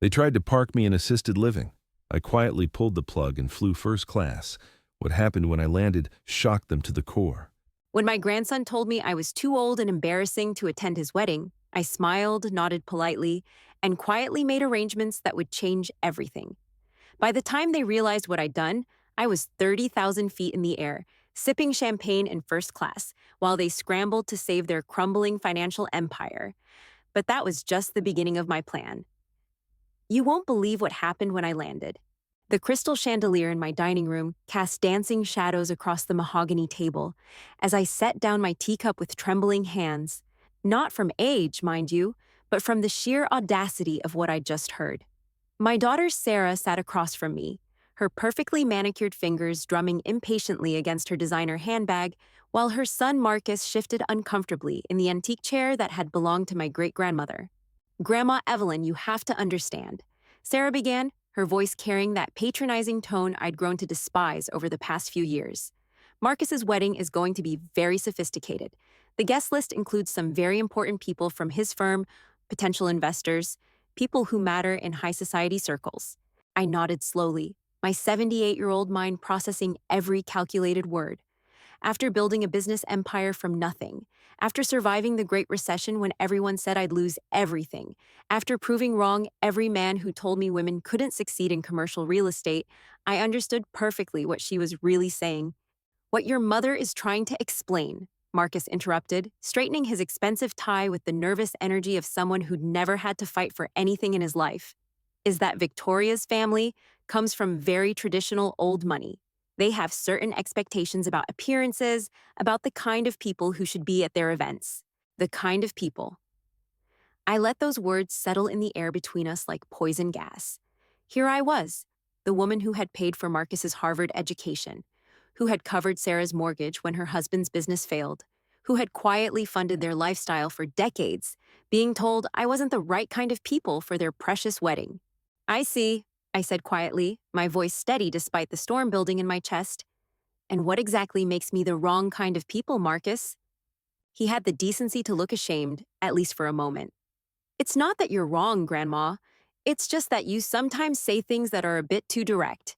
They tried to park me in assisted living. I quietly pulled the plug and flew first class. What happened when I landed shocked them to the core. When my grandson told me I was too old and embarrassing to attend his wedding, I smiled, nodded politely, and quietly made arrangements that would change everything. By the time they realized what I'd done, I was 30,000 feet in the air, sipping champagne in first class, while they scrambled to save their crumbling financial empire. But that was just the beginning of my plan. You won't believe what happened when I landed. The crystal chandelier in my dining room cast dancing shadows across the mahogany table as I set down my teacup with trembling hands. Not from age, mind you, but from the sheer audacity of what I'd just heard. My daughter Sarah sat across from me, her perfectly manicured fingers drumming impatiently against her designer handbag, while her son Marcus shifted uncomfortably in the antique chair that had belonged to my great-grandmother. "Grandma Evelyn, you have to understand," Sarah began, her voice carrying that patronizing tone I'd grown to despise over the past few years. "Marcus's wedding is going to be very sophisticated. The guest list includes some very important people from his firm, potential investors, people who matter in high society circles." I nodded slowly, my 78-year-old mind processing every calculated word. After building a business empire from nothing, after surviving the Great Recession when everyone said I'd lose everything, after proving wrong every man who told me women couldn't succeed in commercial real estate, I understood perfectly what she was really saying. "What your mother is trying to explain," Marcus interrupted, straightening his expensive tie with the nervous energy of someone who'd never had to fight for anything in his life, "is that Victoria's family comes from very traditional old money. They have certain expectations about appearances, about the kind of people who should be at their events. The kind of people." I let those words settle in the air between us like poison gas. Here I was, the woman who had paid for Marcus's Harvard education, who had covered Sarah's mortgage when her husband's business failed, who had quietly funded their lifestyle for decades, being told I wasn't the right kind of people for their precious wedding. "I see," I said quietly, my voice steady despite the storm building in my chest. "And what exactly makes me the wrong kind of people, Marcus?" He had the decency to look ashamed, at least for a moment. "It's not that you're wrong, Grandma. It's just that you sometimes say things that are a bit too direct.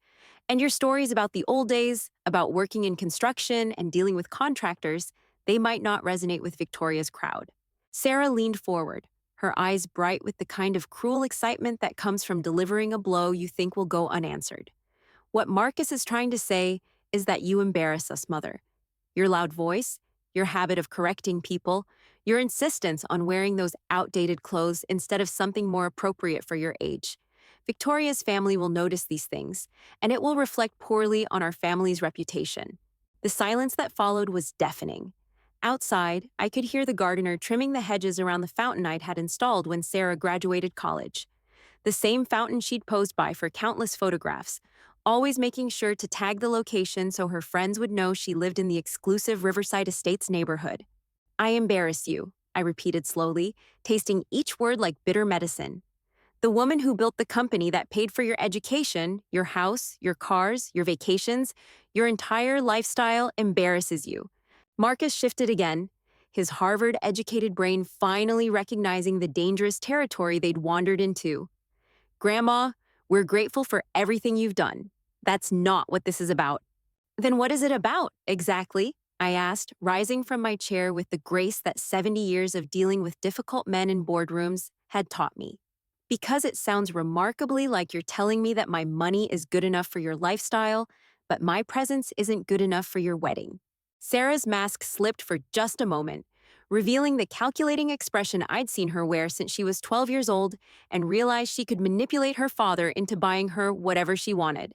And your stories about the old days, about working in construction and dealing with contractors, they might not resonate with Victoria's crowd." Sarah leaned forward, her eyes bright with the kind of cruel excitement that comes from delivering a blow you think will go unanswered. "What Marcus is trying to say is that you embarrass us, Mother. Your loud voice, your habit of correcting people, your insistence on wearing those outdated clothes instead of something more appropriate for your age. Victoria's family will notice these things, and it will reflect poorly on our family's reputation." The silence that followed was deafening. Outside, I could hear the gardener trimming the hedges around the fountain I'd had installed when Sarah graduated college. The same fountain she'd posed by for countless photographs, always making sure to tag the location so her friends would know she lived in the exclusive Riverside Estates neighborhood. "I embarrass you," I repeated slowly, tasting each word like bitter medicine. "The woman who built the company that paid for your education, your house, your cars, your vacations, your entire lifestyle embarrasses you." Marcus shifted again, his Harvard-educated brain finally recognizing the dangerous territory they'd wandered into. "Grandma, we're grateful for everything you've done. That's not what this is about." "Then what is it about, exactly?" I asked, rising from my chair with the grace that 70 years of dealing with difficult men in boardrooms had taught me. "Because it sounds remarkably like you're telling me that my money is good enough for your lifestyle, but my presence isn't good enough for your wedding." Sarah's mask slipped for just a moment, revealing the calculating expression I'd seen her wear since she was 12 years old and realized she could manipulate her father into buying her whatever she wanted.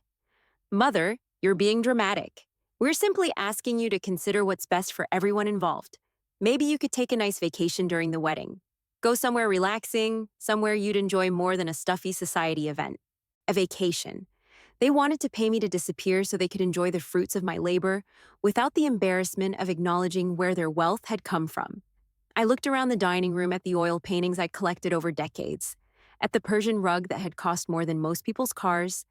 "Mother, you're being dramatic. We're simply asking you to consider what's best for everyone involved. Maybe you could take a nice vacation during the wedding. Go somewhere relaxing, somewhere you'd enjoy more than a stuffy society event." A vacation. They wanted to pay me to disappear so they could enjoy the fruits of my labor without the embarrassment of acknowledging where their wealth had come from. I looked around the dining room at the oil paintings I'd collected over decades, at the Persian rug that had cost more than most people's cars,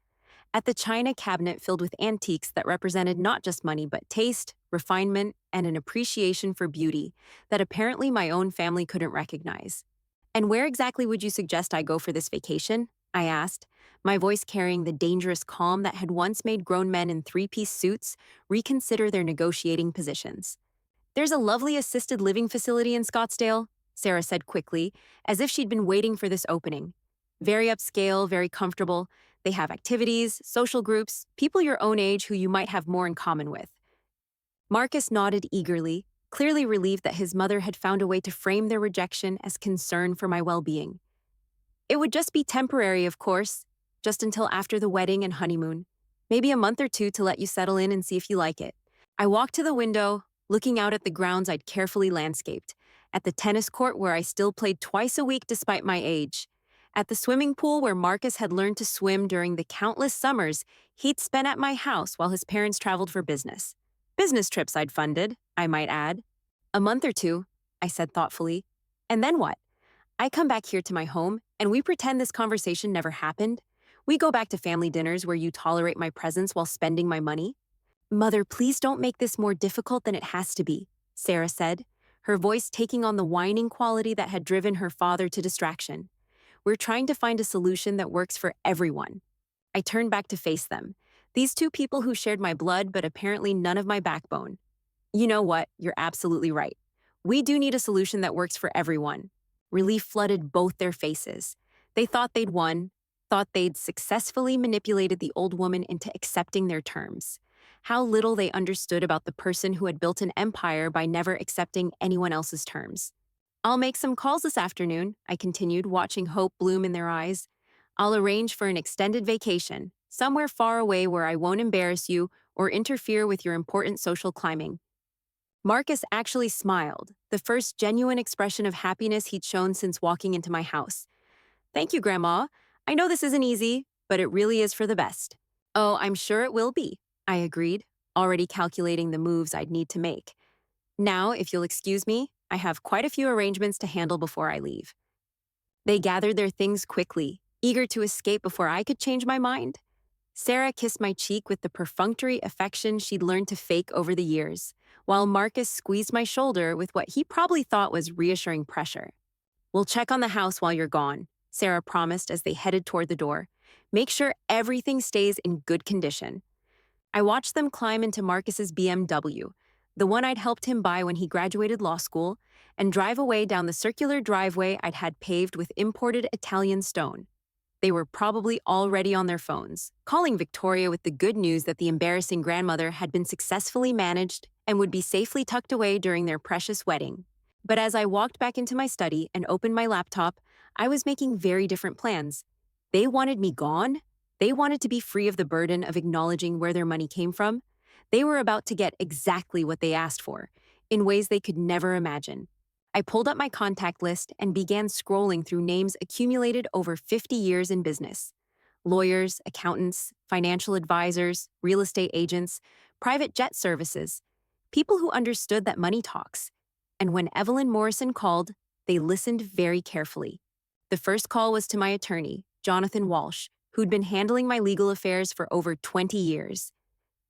at the china cabinet filled with antiques that represented not just money but taste, refinement, and an appreciation for beauty that apparently my own family couldn't recognize. "And where exactly would you suggest I go for this vacation?" I asked, my voice carrying the dangerous calm that had once made grown men in three-piece suits reconsider their negotiating positions. There's a lovely assisted living facility in Scottsdale, Sarah said quickly, as if she'd been waiting for this opening. Very upscale, very comfortable. They have activities, social groups, people your own age who you might have more in common with. Marcus nodded eagerly, clearly relieved that his mother had found a way to frame their rejection as concern for my well-being. It would just be temporary, of course, just until after the wedding and honeymoon. Maybe a month or two to let you settle in and see if you like it. I walked to the window, looking out at the grounds I'd carefully landscaped, at the tennis court where I still played twice a week despite my age, at the swimming pool where Marcus had learned to swim during the countless summers he'd spent at my house while his parents traveled for business. Business trips I'd funded, I might add. A month or two, I said thoughtfully. And then what? I come back here to my home, and we pretend this conversation never happened. We go back to family dinners where you tolerate my presence while spending my money. Mother, please don't make this more difficult than it has to be, Sarah said, her voice taking on the whining quality that had driven her father to distraction. We're trying to find a solution that works for everyone. I turned back to face them, these two people who shared my blood but apparently none of my backbone. You know what? You're absolutely right. We do need a solution that works for everyone. Relief flooded both their faces. They thought they'd won, thought they'd successfully manipulated the old woman into accepting their terms. How little they understood about the person who had built an empire by never accepting anyone else's terms. I'll make some calls this afternoon, I continued, watching hope bloom in their eyes. I'll arrange for an extended vacation, somewhere far away where I won't embarrass you or interfere with your important social climbing. Marcus actually smiled, the first genuine expression of happiness he'd shown since walking into my house. Thank you, Grandma. I know this isn't easy, but it really is for the best. Oh, I'm sure it will be, I agreed, already calculating the moves I'd need to make. Now, if you'll excuse me, I have quite a few arrangements to handle before I leave. They gathered their things quickly, eager to escape before I could change my mind. Sarah kissed my cheek with the perfunctory affection she'd learned to fake over the years, while Marcus squeezed my shoulder with what he probably thought was reassuring pressure. We'll check on the house while you're gone, Sarah promised as they headed toward the door. Make sure everything stays in good condition. I watched them climb into Marcus's BMW, the one I'd helped him buy when he graduated law school, and drive away down the circular driveway I'd had paved with imported Italian stone. They were probably already on their phones, calling Victoria with the good news that the embarrassing grandmother had been successfully managed and would be safely tucked away during their precious wedding. But as I walked back into my study and opened my laptop, I was making very different plans. They wanted me gone. They wanted to be free of the burden of acknowledging where their money came from. They were about to get exactly what they asked for, in ways they could never imagine. I pulled up my contact list and began scrolling through names accumulated over 50 years in business. Lawyers, accountants, financial advisors, real estate agents, private jet services, people who understood that money talks. And when Evelyn Morrison called, they listened very carefully. The first call was to my attorney, Jonathan Walsh, who'd been handling my legal affairs for over 20 years.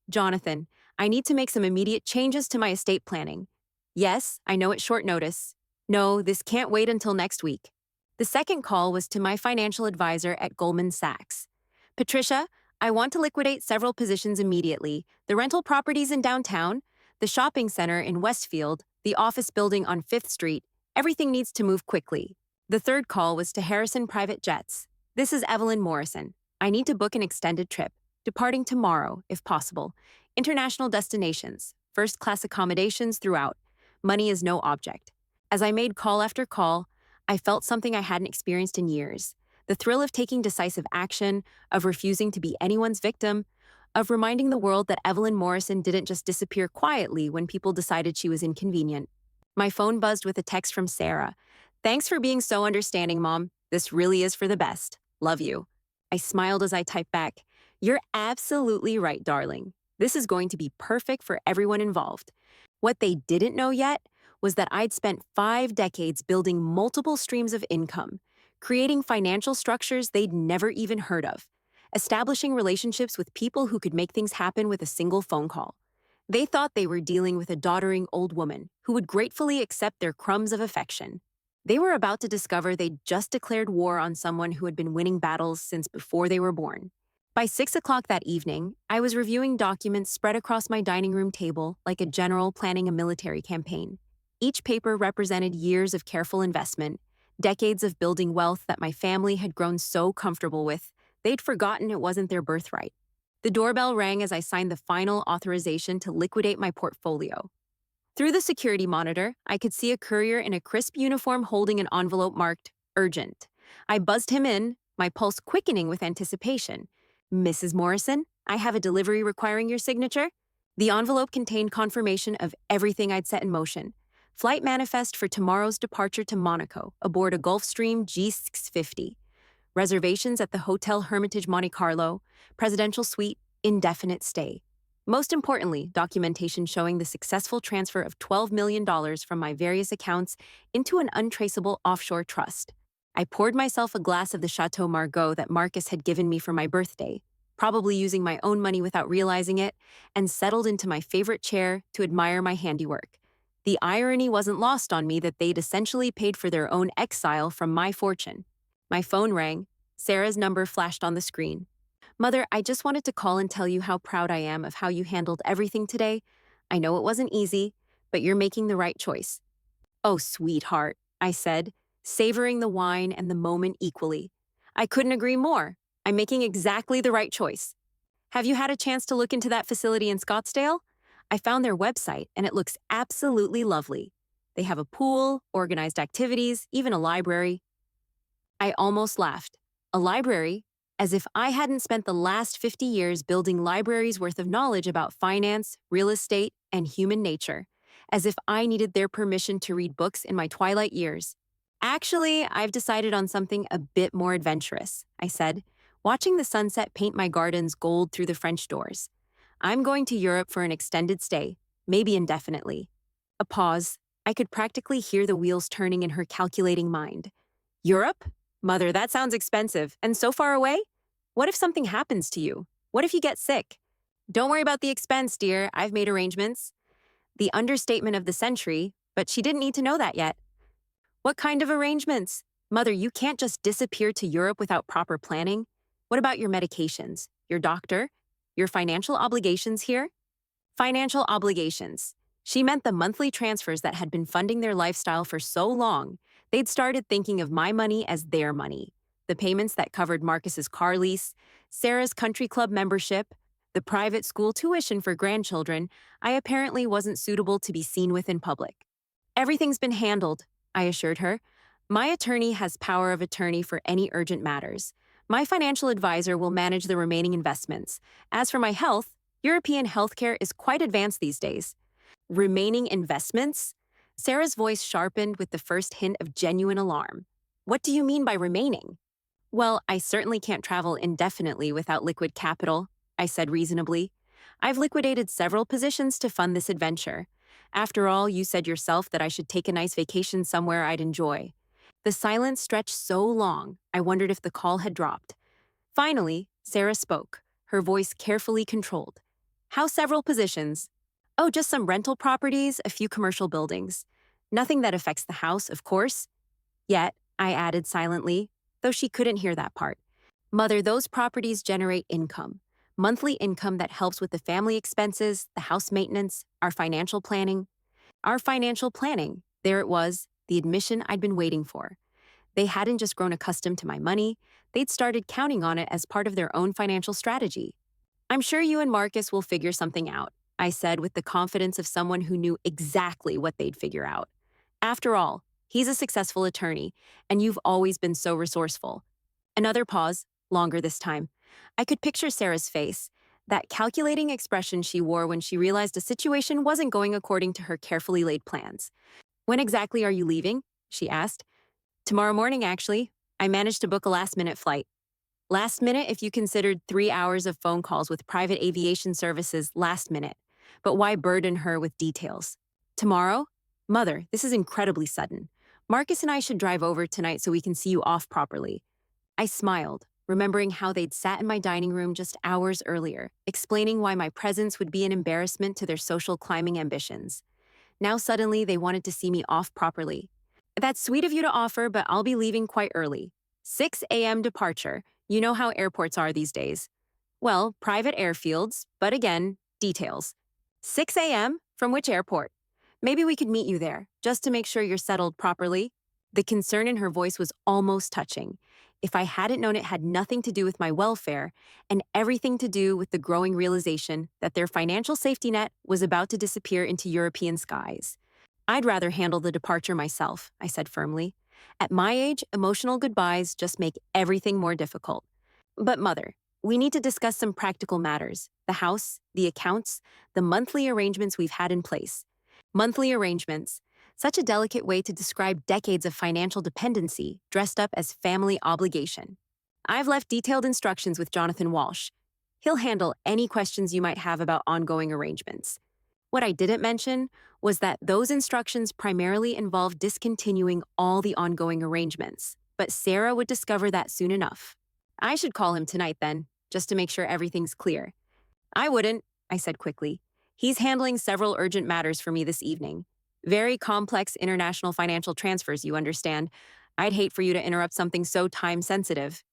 Jonathan, I need to make some immediate changes to my estate planning. Yes, I know it's short notice. No, this can't wait until next week. The second call was to my financial advisor at Goldman Sachs. Patricia, I want to liquidate several positions immediately. The rental properties in downtown, the shopping center in Westfield, the office building on 5th Street. Everything needs to move quickly. The third call was to Harrison Private Jets. This is Evelyn Morrison. I need to book an extended trip, departing tomorrow, if possible. International destinations, first-class accommodations throughout. Money is no object. As I made call after call, I felt something I hadn't experienced in years. The thrill of taking decisive action, of refusing to be anyone's victim, of reminding the world that Evelyn Morrison didn't just disappear quietly when people decided she was inconvenient. My phone buzzed with a text from Sarah. Thanks for being so understanding, Mom. This really is for the best. Love you. I smiled as I typed back. You're absolutely right, darling. This is going to be perfect for everyone involved. What they didn't know yet was that I'd spent 5 decades building multiple streams of income, creating financial structures they'd never even heard of, establishing relationships with people who could make things happen with a single phone call. They thought they were dealing with a doddering old woman who would gratefully accept their crumbs of affection. They were about to discover they'd just declared war on someone who had been winning battles since before they were born. By 6 o'clock that evening, I was reviewing documents spread across my dining room table like a general planning a military campaign. Each paper represented years of careful investment, decades of building wealth that my family had grown so comfortable with, they'd forgotten it wasn't their birthright. The doorbell rang as I signed the final authorization to liquidate my portfolio. Through the security monitor, I could see a courier in a crisp uniform holding an envelope marked urgent. I buzzed him in, my pulse quickening with anticipation. Mrs. Morrison, I have a delivery requiring your signature. The envelope contained confirmation of everything I'd set in motion. Flight manifest for tomorrow's departure to Monaco aboard a Gulfstream G650. Reservations at the Hotel Hermitage Monte Carlo, presidential suite, indefinite stay. Most importantly, documentation showing the successful transfer of $12 million from my various accounts into an untraceable offshore trust. I poured myself a glass of the Chateau Margaux that Marcus had given me for my birthday, probably using my own money without realizing it, and settled into my favorite chair to admire my handiwork. The irony wasn't lost on me that they'd essentially paid for their own exile from my fortune. My phone rang. Sarah's number flashed on the screen. Mother, I just wanted to call and tell you how proud I am of how you handled everything today. I know it wasn't easy, but you're making the right choice. Oh, sweetheart, I said, savoring the wine and the moment equally. I couldn't agree more. I'm making exactly the right choice. Have you had a chance to look into that facility in Scottsdale? I found their website, and it looks absolutely lovely. They have a pool, organized activities, even a library. I almost laughed. A library? As if I hadn't spent the last 50 years building libraries worth of knowledge about finance, real estate, and human nature. As if I needed their permission to read books in my twilight years. Actually, I've decided on something a bit more adventurous, I said, watching the sunset paint my gardens gold through the French doors. I'm going to Europe for an extended stay, maybe indefinitely. A pause. I could practically hear the wheels turning in her calculating mind. Europe? Mother, that sounds expensive, and so far away? What if something happens to you? What if you get sick? Don't worry about the expense, dear. I've made arrangements. The understatement of the century, but she didn't need to know that yet. What kind of arrangements? Mother, you can't just disappear to Europe without proper planning. What about your medications, your doctor, your financial obligations here? Financial obligations. She meant the monthly transfers that had been funding their lifestyle for so long, they'd started thinking of my money as their money. The payments that covered Marcus's car lease, Sarah's country club membership, the private school tuition for grandchildren I apparently wasn't suitable to be seen with in public. Everything's been handled, I assured her. My attorney has power of attorney for any urgent matters. My financial advisor will manage the remaining investments. As for my health, European healthcare is quite advanced these days. Remaining investments? Sarah's voice sharpened with the first hint of genuine alarm. What do you mean by remaining? Well, I certainly can't travel indefinitely without liquid capital, I said reasonably. I've liquidated several positions to fund this adventure. After all, you said yourself that I should take a nice vacation somewhere I'd enjoy. The silence stretched so long, I wondered if the call had dropped. Finally, Sarah spoke, her voice carefully controlled. How several positions? Oh, just some rental properties, a few commercial buildings. Nothing that affects the house, of course. Yet, I added silently, though she couldn't hear that part. Mother, those properties generate income. Monthly income that helps with the family expenses, the house maintenance, our financial planning. Our financial planning, there it was, the admission I'd been waiting for. They hadn't just grown accustomed to my money, they'd started counting on it as part of their own financial strategy. I'm sure you and Marcus will figure something out, I said with the confidence of someone who knew exactly what they'd figure out. After all, he's a successful attorney, and you've always been so resourceful. Another pause, longer this time. I could picture Sarah's face, that calculating expression she wore when she realized a situation wasn't going according to her carefully laid plans. When exactly are you leaving? She asked. Tomorrow morning, actually. I managed to book a last-minute flight. Last minute if you considered 3 hours of phone calls with private aviation services last minute. But why burden her with details? Tomorrow? Mother, this is incredibly sudden. Marcus and I should drive over tonight so we can see you off properly. I smiled, remembering how they'd sat in my dining room just hours earlier, explaining why my presence would be an embarrassment to their social climbing ambitions. Now suddenly they wanted to see me off properly. That's sweet of you to offer, but I'll be leaving quite early. 6 a.m. departure. You know how airports are these days. Well, private airfields, but again, details. 6 a.m.? From which airport? Maybe we could meet you there, just to make sure you're settled properly. The concern in her voice was almost touching. If I hadn't known it had nothing to do with my welfare and everything to do with the growing realization that their financial safety net was about to disappear into European skies. I'd rather handle the departure myself, I said firmly. At my age, emotional goodbyes just make everything more difficult. But Mother, we need to discuss some practical matters: the house, the accounts, the monthly arrangements we've had in place. Monthly arrangements, such a delicate way to describe decades of financial dependency dressed up as family obligation. I've left detailed instructions with Jonathan Walsh. He'll handle any questions you might have about ongoing arrangements. What I didn't mention was that those instructions primarily involve discontinuing all the ongoing arrangements, but Sarah would discover that soon enough. I should call him tonight then, just to make sure everything's clear. I wouldn't, I said quickly. He's handling several urgent matters for me this evening. Very complex international financial transfers, you understand. I'd hate for you to interrupt something so time-sensitive.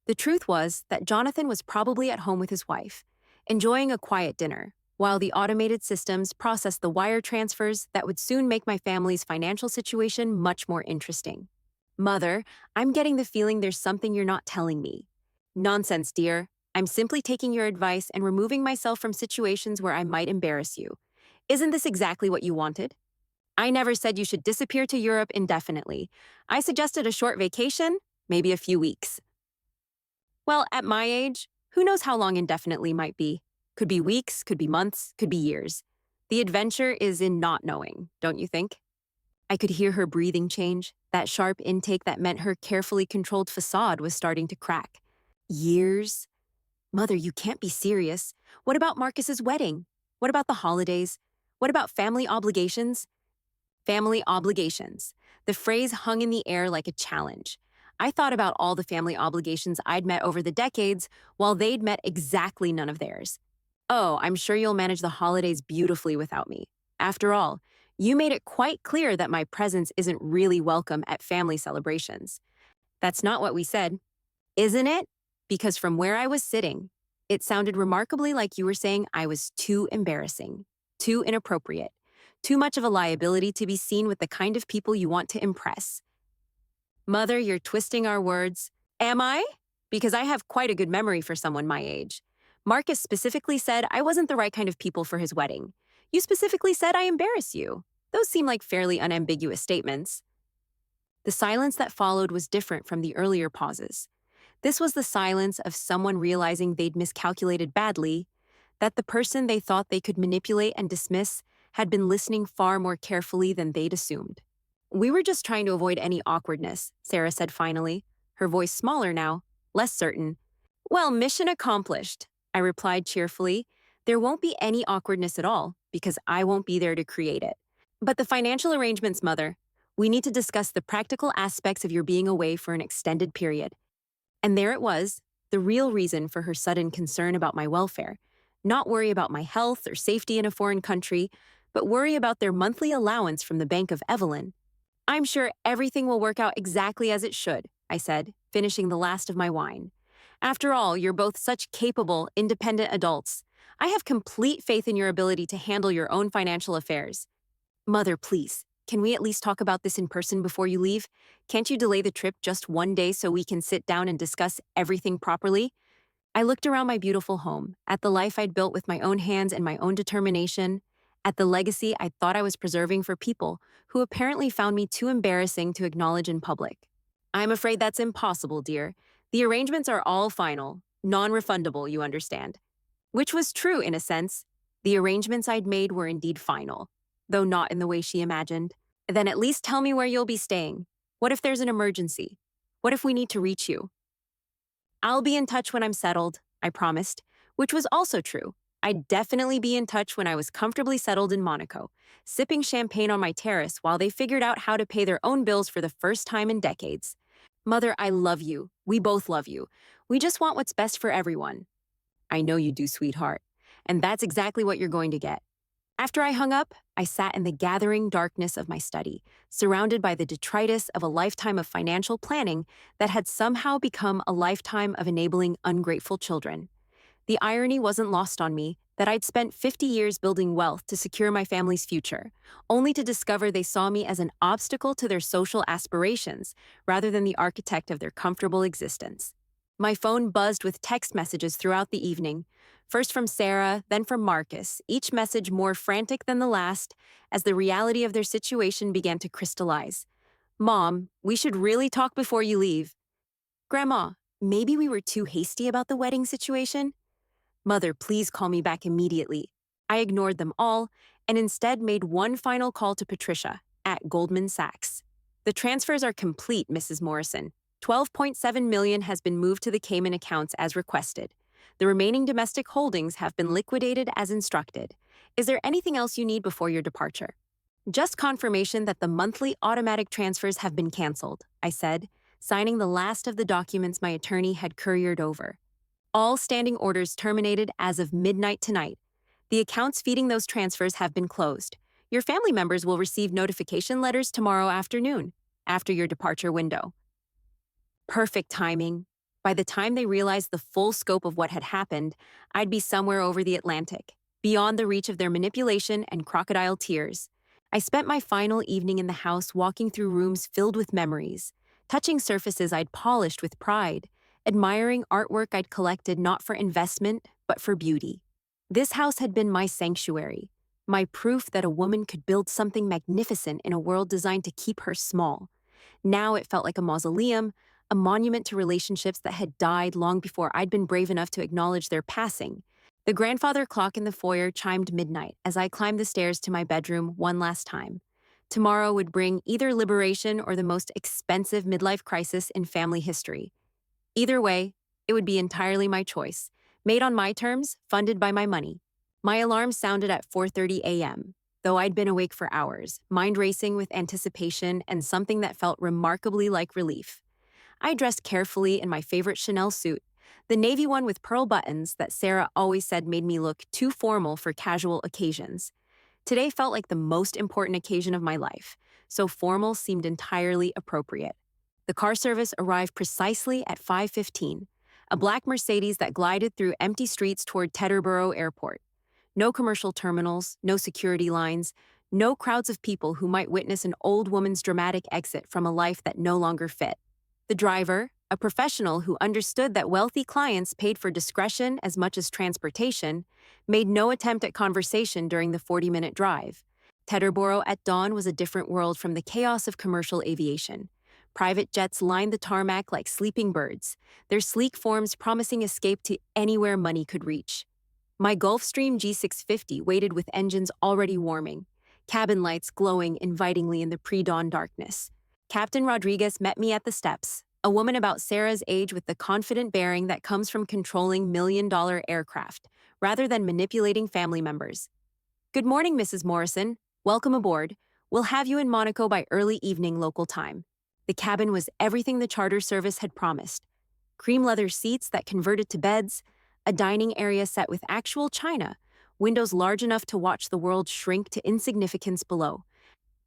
The truth was that Jonathan was probably at home with his wife, enjoying a quiet dinner, while the automated systems processed the wire transfers that would soon make my family's financial situation much more interesting. Mother, I'm getting the feeling there's something you're not telling me. Nonsense, dear. I'm simply taking your advice and removing myself from situations where I might embarrass you. Isn't this exactly what you wanted? I never said you should disappear to Europe indefinitely. I suggested a short vacation, maybe a few weeks. Well, at my age, who knows how long indefinitely might be? Could be weeks, could be months, could be years. The adventure is in not knowing, don't you think? I could hear her breathing change, that sharp intake that meant her carefully controlled facade was starting to crack. Years? Mother, you can't be serious. What about Marcus's wedding? What about the holidays? What about family obligations? Family obligations. The phrase hung in the air like a challenge. I thought about all the family obligations I'd met over the decades, while they'd met exactly none of theirs. Oh, I'm sure you'll manage the holidays beautifully without me. After all, you made it quite clear that my presence isn't really welcome at family celebrations. That's not what we said, isn't it? Because from where I was sitting, it sounded remarkably like you were saying I was too embarrassing, too inappropriate, too much of a liability to be seen with the kind of people you want to impress. Mother, you're twisting our words. Am I? Because I have quite a good memory for someone my age. Marcus specifically said I wasn't the right kind of people for his wedding. You specifically said I embarrass you. Those seem like fairly unambiguous statements. The silence that followed was different from the earlier pauses. This was the silence of someone realizing they'd miscalculated badly, that the person they thought they could manipulate and dismiss had been listening far more carefully than they'd assumed. We were just trying to avoid any awkwardness, Sarah said finally, her voice smaller now, less certain. Well, mission accomplished, I replied cheerfully. There won't be any awkwardness at all, because I won't be there to create it. But the financial arrangements, Mother, we need to discuss the practical aspects of your being away for an extended period. And there it was, the real reason for her sudden concern about my welfare. Not worry about my health or safety in a foreign country, but worry about their monthly allowance from the Bank of Evelyn. I'm sure everything will work out exactly as it should, I said, finishing the last of my wine. After all, you're both such capable, independent adults. I have complete faith in your ability to handle your own financial affairs. Mother, please, can we at least talk about this in person before you leave? Can't you delay the trip just one day so we can sit down and discuss everything properly? I looked around my beautiful home, at the life I'd built with my own hands and my own determination, at the legacy I thought I was preserving for people who apparently found me too embarrassing to acknowledge in public. I'm afraid that's impossible, dear. The arrangements are all final, non-refundable, you understand. Which was true in a sense. The arrangements I'd made were indeed final, though not in the way she imagined. Then at least tell me where you'll be staying. What if there's an emergency? What if we need to reach you? I'll be in touch when I'm settled, I promised, which was also true. I'd definitely be in touch when I was comfortably settled in Monaco, sipping champagne on my terrace while they figured out how to pay their own bills for the first time in decades. Mother, I love you. We both love you. We just want what's best for everyone. I know you do, sweetheart. And that's exactly what you're going to get. After I hung up, I sat in the gathering darkness of my study, surrounded by the detritus of a lifetime of financial planning that had somehow become a lifetime of enabling ungrateful children. The irony wasn't lost on me that I'd spent 50 years building wealth to secure my family's future, only to discover they saw me as an obstacle to their social aspirations rather than the architect of their comfortable existence. My phone buzzed with text messages throughout the evening, first from Sarah, then from Marcus, each message more frantic than the last as the reality of their situation began to crystallize. Mom, we should really talk before you leave. Grandma, maybe we were too hasty about the wedding situation? Mother, please call me back immediately. I ignored them all and instead made one final call to Patricia at Goldman Sachs. The transfers are complete, Mrs. Morrison. 12.7 million has been moved to the Cayman accounts as requested. The remaining domestic holdings have been liquidated as instructed. Is there anything else you need before your departure? Just confirmation that the monthly automatic transfers have been canceled, I said, signing the last of the documents my attorney had couriered over. All standing orders terminated as of midnight tonight. The accounts feeding those transfers have been closed. Your family members will receive notification letters tomorrow afternoon, after your departure window. Perfect timing. By the time they realized the full scope of what had happened, I'd be somewhere over the Atlantic, beyond the reach of their manipulation and crocodile tears. I spent my final evening in the house walking through rooms filled with memories, touching surfaces I'd polished with pride, admiring artwork I'd collected not for investment, but for beauty. This house had been my sanctuary, my proof that a woman could build something magnificent in a world designed to keep her small. Now it felt like a mausoleum, a monument to relationships that had died long before I'd been brave enough to acknowledge their passing. The grandfather clock in the foyer chimed midnight as I climbed the stairs to my bedroom one last time. Tomorrow would bring either liberation or the most expensive midlife crisis in family history. Either way, it would be entirely my choice, made on my terms, funded by my money. My alarm sounded at 4:30 a.m., though I'd been awake for hours, mind racing with anticipation and something that felt remarkably like relief. I dressed carefully in my favorite Chanel suit, the navy one with pearl buttons that Sarah always said made me look too formal for casual occasions. Today felt like the most important occasion of my life, so formal seemed entirely appropriate. The car service arrived precisely at 5:15, a black Mercedes that glided through empty streets toward Teterboro Airport. No commercial terminals, no security lines, no crowds of people who might witness an old woman's dramatic exit from a life that no longer fit. The driver, a professional who understood that wealthy clients paid for discretion as much as transportation, made no attempt at conversation during the 40-minute drive. Teterboro at dawn was a different world from the chaos of commercial aviation. Private jets lined the tarmac like sleeping birds, their sleek forms promising escape to anywhere money could reach. My Gulfstream G650 waited with engines already warming, cabin lights glowing invitingly in the pre-dawn darkness. Captain Rodriguez met me at the steps, a woman about Sarah's age with the confident bearing that comes from controlling million-dollar aircraft, rather than manipulating family members. Good morning, Mrs. Morrison. Welcome aboard. We'll have you in Monaco by early evening local time. The cabin was everything the charter service had promised. Cream leather seats that converted to beds, a dining area set with actual china, windows large enough to watch the world shrink to insignificance below.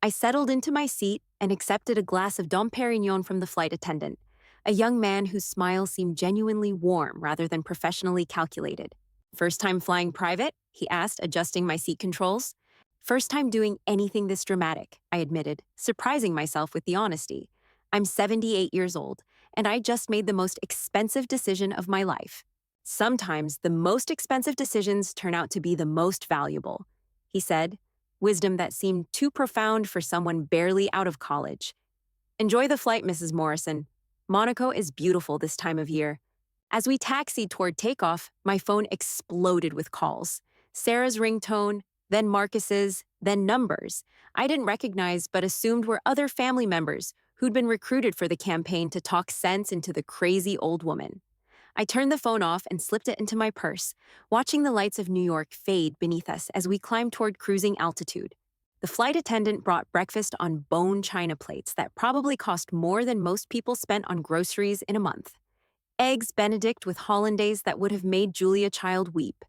I settled into my seat and accepted a glass of Dom Perignon from the flight attendant, a young man whose smile seemed genuinely warm rather than professionally calculated. First time flying private? He asked, adjusting my seat controls. First time doing anything this dramatic, I admitted, surprising myself with the honesty. I'm 78 years old, and I just made the most expensive decision of my life. Sometimes the most expensive decisions turn out to be the most valuable, he said, wisdom that seemed too profound for someone barely out of college. Enjoy the flight, Mrs. Morrison. Monaco is beautiful this time of year. As we taxied toward takeoff, my phone exploded with calls. Sarah's ringtone, then Marcus's, then numbers I didn't recognize but assumed were other family members who'd been recruited for the campaign to talk sense into the crazy old woman. I turned the phone off and slipped it into my purse, watching the lights of New York fade beneath us as we climbed toward cruising altitude. The flight attendant brought breakfast on bone china plates that probably cost more than most people spent on groceries in a month. Eggs Benedict with hollandaise that would have made Julia Child weep,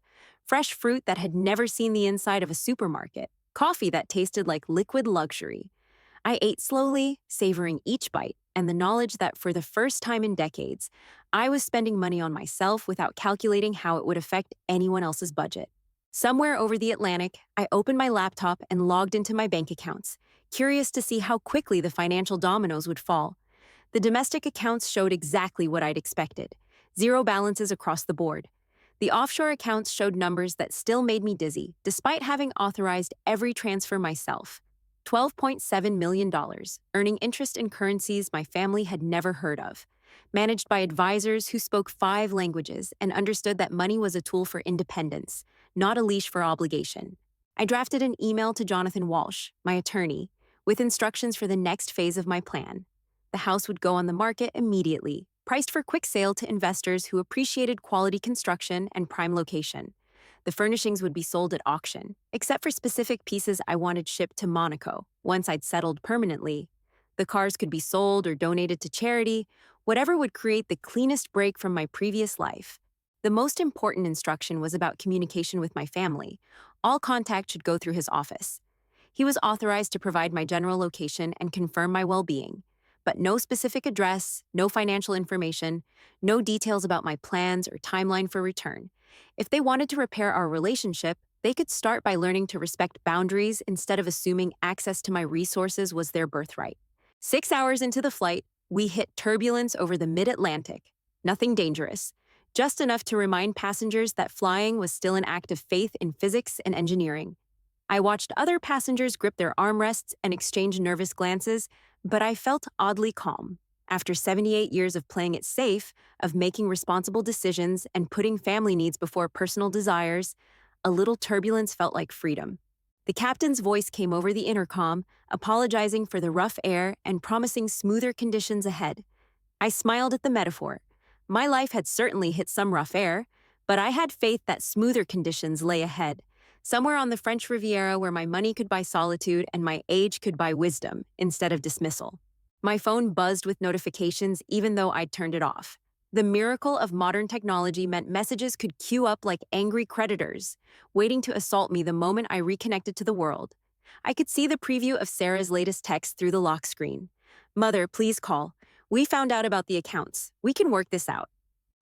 fresh fruit that had never seen the inside of a supermarket, coffee that tasted like liquid luxury. I ate slowly, savoring each bite, and the knowledge that for the first time in decades, I was spending money on myself without calculating how it would affect anyone else's budget. Somewhere over the Atlantic, I opened my laptop and logged into my bank accounts, curious to see how quickly the financial dominoes would fall. The domestic accounts showed exactly what I'd expected: zero balances across the board. The offshore accounts showed numbers that still made me dizzy, despite having authorized every transfer myself. $12.7 million, earning interest in currencies my family had never heard of. Managed by advisors who spoke 5 languages and understood that money was a tool for independence, not a leash for obligation. I drafted an email to Jonathan Walsh, my attorney, with instructions for the next phase of my plan. The house would go on the market immediately, priced for quick sale to investors who appreciated quality construction and prime location. The furnishings would be sold at auction, except for specific pieces I wanted shipped to Monaco, once I'd settled permanently. The cars could be sold or donated to charity, whatever would create the cleanest break from my previous life. The most important instruction was about communication with my family. All contact should go through his office. He was authorized to provide my general location and confirm my well-being, but no specific address, no financial information, no details about my plans or timeline for return. If they wanted to repair our relationship, they could start by learning to respect boundaries instead of assuming access to my resources was their birthright. 6 hours into the flight, we hit turbulence over the mid-Atlantic. Nothing dangerous, just enough to remind passengers that flying was still an act of faith in physics and engineering. I watched other passengers grip their armrests and exchange nervous glances, but I felt oddly calm. After 78 years of playing it safe, of making responsible decisions and putting family needs before personal desires, a little turbulence felt like freedom. The captain's voice came over the intercom, apologizing for the rough air and promising smoother conditions ahead. I smiled at the metaphor. My life had certainly hit some rough air, but I had faith that smoother conditions lay ahead, somewhere on the French Riviera where my money could buy solitude and my age could buy wisdom instead of dismissal. My phone buzzed with notifications even though I'd turned it off. The miracle of modern technology meant messages could queue up like angry creditors, waiting to assault me the moment I reconnected to the world. I could see the preview of Sarah's latest text through the lock screen. "Mother, please call. We found out about the accounts. We can work this out."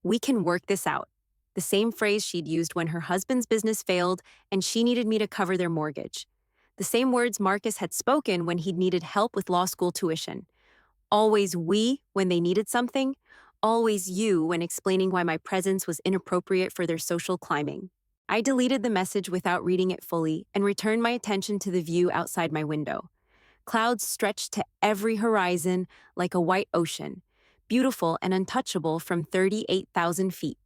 We can work this out. The same phrase she'd used when her husband's business failed and she needed me to cover their mortgage. The same words Marcus had spoken when he'd needed help with law school tuition. Always we when they needed something, always you when explaining why my presence was inappropriate for their social climbing. I deleted the message without reading it fully and returned my attention to the view outside my window. Clouds stretched to every horizon like a white ocean, beautiful and untouchable from 38,000 feet.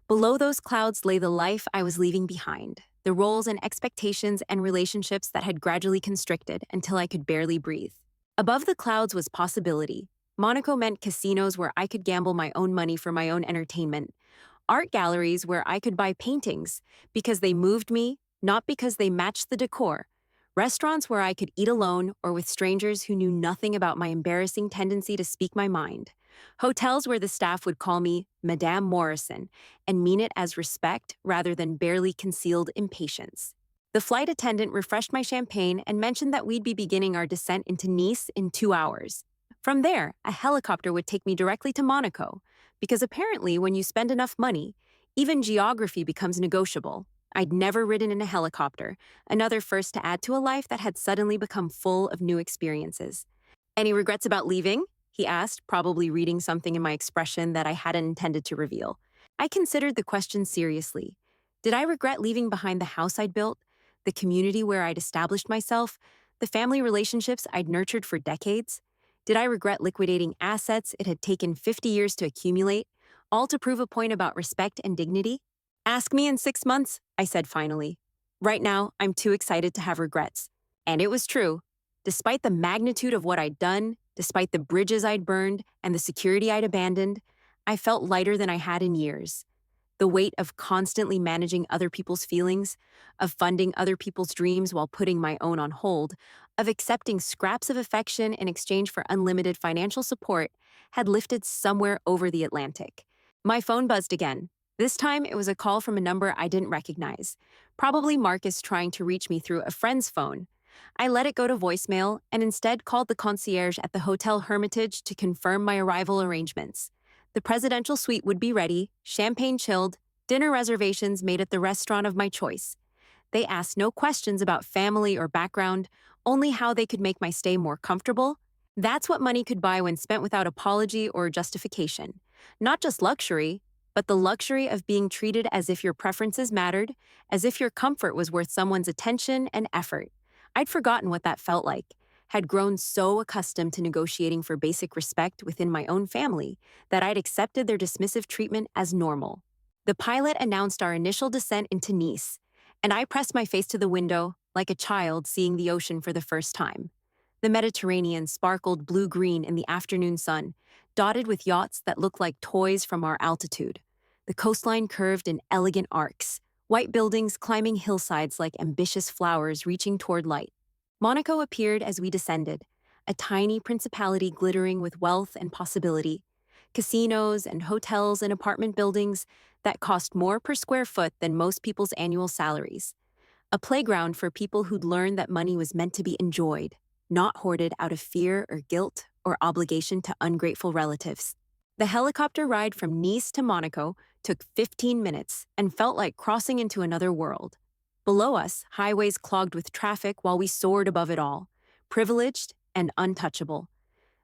Below those clouds lay the life I was leaving behind, the roles and expectations and relationships that had gradually constricted until I could barely breathe. Above the clouds was possibility. Monaco meant casinos where I could gamble my own money for my own entertainment, art galleries where I could buy paintings because they moved me, not because they matched the decor, restaurants where I could eat alone or with strangers who knew nothing about my embarrassing tendency to speak my mind, hotels where the staff would call me Madame Morrison and mean it as respect rather than barely concealed impatience. The flight attendant refreshed my champagne and mentioned that we'd be beginning our descent into Nice in 2 hours. From there, a helicopter would take me directly to Monaco, because apparently when you spend enough money, even geography becomes negotiable. I'd never ridden in a helicopter, another first to add to a life that had suddenly become full of new experiences. "Any regrets about leaving?" he asked, probably reading something in my expression that I hadn't intended to reveal. I considered the question seriously. Did I regret leaving behind the house I'd built, the community where I'd established myself, the family relationships I'd nurtured for decades? Did I regret liquidating assets it had taken 50 years to accumulate, all to prove a point about respect and dignity? "Ask me in 6 months," I said finally. Right now, I'm too excited to have regrets. And it was true. Despite the magnitude of what I'd done, despite the bridges I'd burned and the security I'd abandoned, I felt lighter than I had in years. The weight of constantly managing other people's feelings, of funding other people's dreams while putting my own on hold, of accepting scraps of affection in exchange for unlimited financial support, had lifted somewhere over the Atlantic. My phone buzzed again. This time, it was a call from a number I didn't recognize, probably Marcus trying to reach me through a friend's phone. I let it go to voicemail and instead called the concierge at the Hotel Hermitage to confirm my arrival arrangements. The presidential suite would be ready, champagne chilled, dinner reservations made at the restaurant of my choice. They asked no questions about family or background, only how they could make my stay more comfortable. That's what money could buy when spent without apology or justification. Not just luxury, but the luxury of being treated as if your preferences mattered, as if your comfort was worth someone's attention and effort. I'd forgotten what that felt like, had grown so accustomed to negotiating for basic respect within my own family that I'd accepted their dismissive treatment as normal. The pilot announced our initial descent into Nice, and I pressed my face to the window like a child seeing the ocean for the first time. The Mediterranean sparkled blue-green in the afternoon sun, dotted with yachts that looked like toys from our altitude. The coastline curved in elegant arcs, white buildings climbing hillsides like ambitious flowers reaching toward light. Monaco appeared as we descended, a tiny principality glittering with wealth and possibility. Casinos and hotels and apartment buildings that cost more per square foot than most people's annual salaries. A playground for people who'd learned that money was meant to be enjoyed, not hoarded out of fear or guilt or obligation to ungrateful relatives. The helicopter ride from Nice to Monaco took 15 minutes and felt like crossing into another world. Below us, highways clogged with traffic while we soared above it all, privileged and untouchable.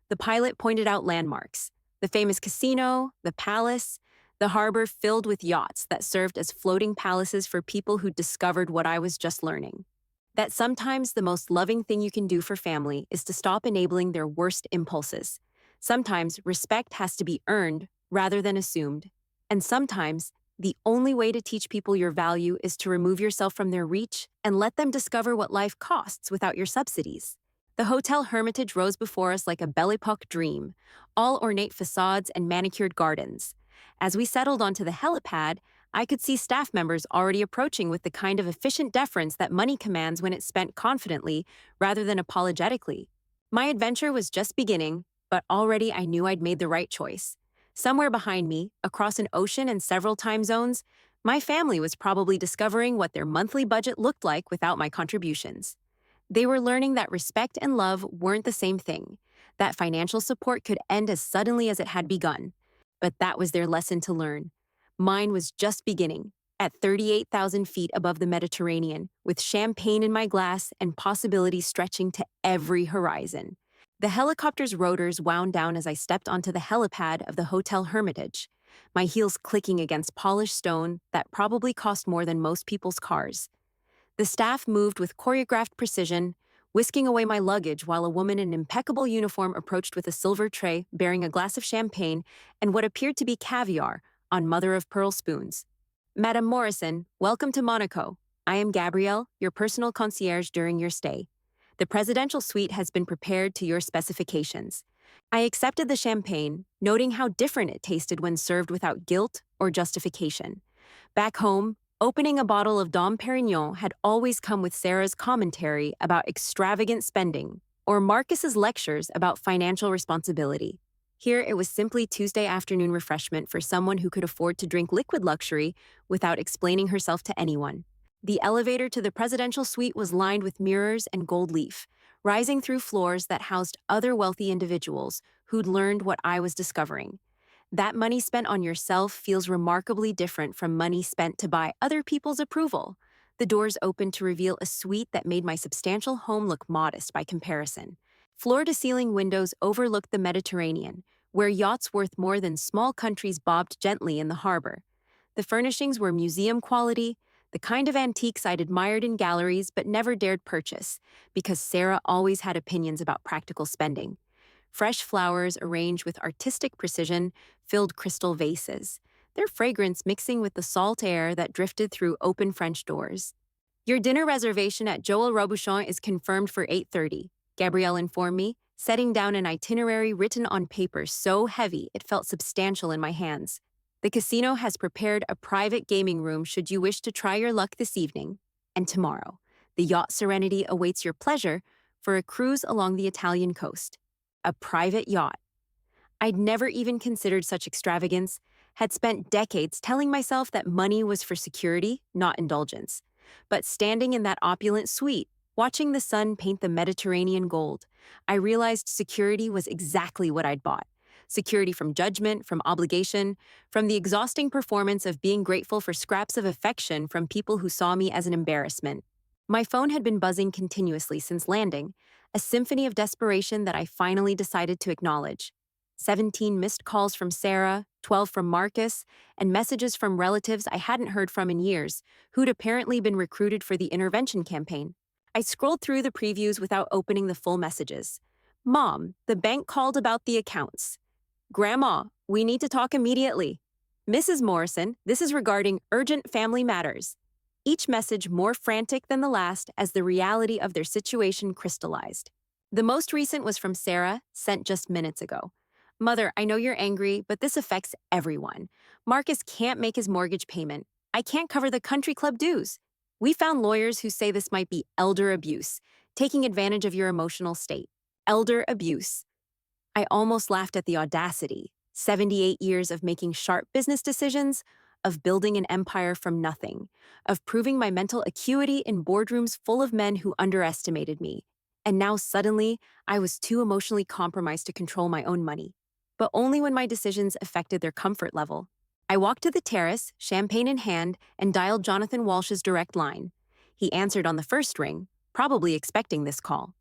The pilot pointed out landmarks, the famous casino, the palace, the harbor filled with yachts that served as floating palaces for people who discovered what I was just learning. That sometimes the most loving thing you can do for family is to stop enabling their worst impulses. Sometimes respect has to be earned rather than assumed. And sometimes the only way to teach people your value is to remove yourself from their reach and let them discover what life costs without your subsidies. The Hotel Hermitage rose before us like a Belle Epoque dream, all ornate facades and manicured gardens. As we settled onto the helipad, I could see staff members already approaching with the kind of efficient deference that money commands when it's spent confidently rather than apologetically. My adventure was just beginning, but already I knew I'd made the right choice. Somewhere behind me, across an ocean and several time zones, my family was probably discovering what their monthly budget looked like without my contributions. They were learning that respect and love weren't the same thing, that financial support could end as suddenly as it had begun. But that was their lesson to learn. Mine was just beginning, at 38,000 feet above the Mediterranean, with champagne in my glass and possibilities stretching to every horizon. The helicopter's rotors wound down as I stepped onto the helipad of the Hotel Hermitage, my heels clicking against polished stone that probably cost more than most people's cars. The staff moved with choreographed precision, whisking away my luggage while a woman in impeccable uniform approached with a silver tray bearing a glass of champagne and what appeared to be caviar on mother-of-pearl spoons. Madame Morrison, welcome to Monaco. I am Gabrielle, your personal concierge during your stay. The presidential suite has been prepared to your specifications. I accepted the champagne, noting how different it tasted when served without guilt or justification. Back home, opening a bottle of Dom Perignon had always come with Sarah's commentary about extravagant spending or Marcus's lectures about financial responsibility. Here, it was simply Tuesday afternoon refreshment for someone who could afford to drink liquid luxury without explaining herself to anyone. The elevator to the presidential suite was lined with mirrors and gold leaf, rising through floors that housed other wealthy individuals who'd learned what I was discovering. That money spent on yourself feels remarkably different from money spent to buy other people's approval. The doors opened to reveal a suite that made my substantial home look modest by comparison. Floor-to-ceiling windows overlooked the Mediterranean, where yachts worth more than small countries bobbed gently in the harbor. The furnishings were museum quality, the kind of antiques I'd admired in galleries but never dared purchase, because Sarah always had opinions about practical spending. Fresh flowers arranged with artistic precision filled crystal vases, their fragrance mixing with the salt air that drifted through open French doors. Your dinner reservation at Joël Robuchon is confirmed for 8:30, Gabrielle informed me, setting down an itinerary written on paper so heavy it felt substantial in my hands. The casino has prepared a private gaming room should you wish to try your luck this evening. And tomorrow, the yacht Serenity awaits your pleasure for a cruise along the Italian coast. A private yacht. I'd never even considered such extravagance, had spent decades telling myself that money was for security, not indulgence. But standing in that opulent suite, watching the sun paint the Mediterranean gold, I realized security was exactly what I'd bought. Security from judgment, from obligation, from the exhausting performance of being grateful for scraps of affection from people who saw me as an embarrassment. My phone had been buzzing continuously since landing, a symphony of desperation that I finally decided to acknowledge. 17 missed calls from Sarah, 12 from Marcus, and messages from relatives I hadn't heard from in years, who'd apparently been recruited for the intervention campaign. I scrolled through the previews without opening the full messages. Mom, the bank called about the accounts. Grandma, we need to talk immediately. Mrs. Morrison, this is regarding urgent family matters. Each message more frantic than the last as the reality of their situation crystallized. The most recent was from Sarah, sent just minutes ago. Mother, I know you're angry, but this affects everyone. Marcus can't make his mortgage payment. I can't cover the country club dues. We found lawyers who say this might be elder abuse, taking advantage of your emotional state. Elder abuse. I almost laughed at the audacity. 78 years of making sharp business decisions, of building an empire from nothing, of proving my mental acuity in boardrooms full of men who underestimated me. And now suddenly, I was too emotionally compromised to control my own money. But only when my decisions affected their comfort level. I walked to the terrace, champagne in hand, and dialed Jonathan Walsh's direct line. He answered on the first ring, probably expecting this call.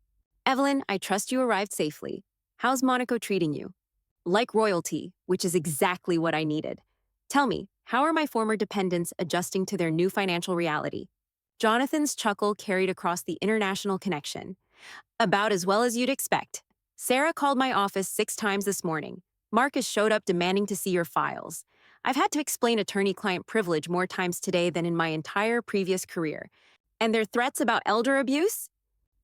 Evelyn, I trust you arrived safely. How's Monaco treating you? Like royalty, which is exactly what I needed. Tell me, how are my former dependents adjusting to their new financial reality? Jonathan's chuckle carried across the international connection. About as well as you'd expect. Sarah called my office 6 times this morning. Marcus showed up demanding to see your files. I've had to explain attorney-client privilege more times today than in my entire previous career. And their threats about elder abuse?